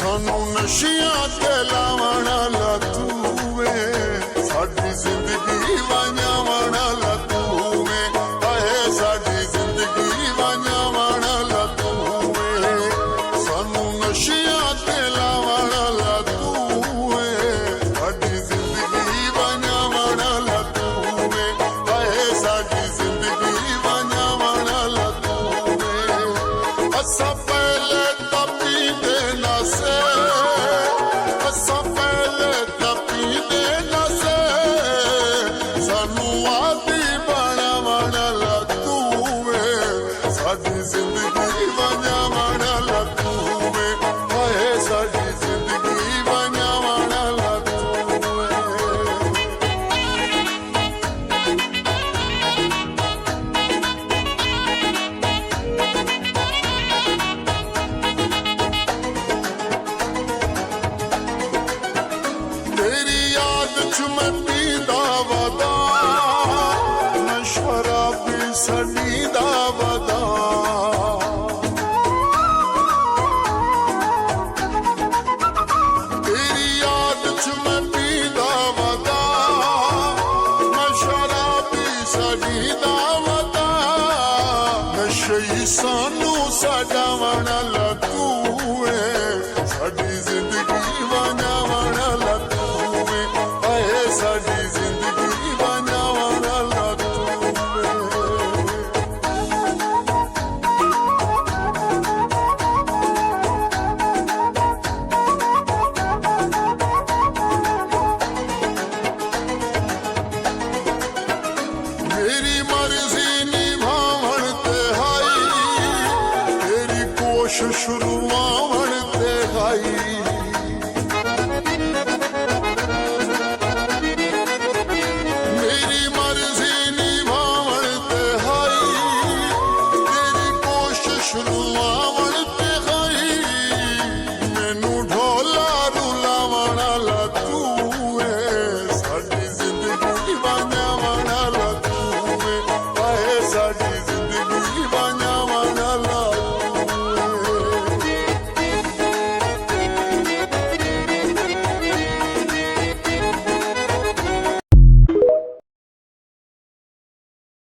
सानू नशियां ते लावण ला तू वे, साडी जिंदगी वंजावण ला तू वे, हाय साडी जिंदगी वंजावण ला तू वे, सानू नशियां ते लावण ला तू वे, साडी जिंदगी वंजावण ला तू वे, हाय साडी जिंदगी वंजावण ला तू वे। असा पहले तपींदे नसे, असा पहले तपींदे नसे, सानू आदी बनावण ला तू वे, साडी जिंदगी वंजावण ला तू वे, हाय साडी जिंदगी वंजावण ला तू वे। तेरी याद च मैं पींदा वदा, मैं शराबी सनीदा वदा, तेरी याद च मैं पींदा वदा, मैं शराबी सनीदा वदा, नशई सानू सजावण ला तू वे, साडी जिंदगी वंजावण ला तू वे, हाय साडी जिंदगी वंजावण ला तू वे। मेरी मर्जी निभावण ते हाई, तेरी कोशिश शुरू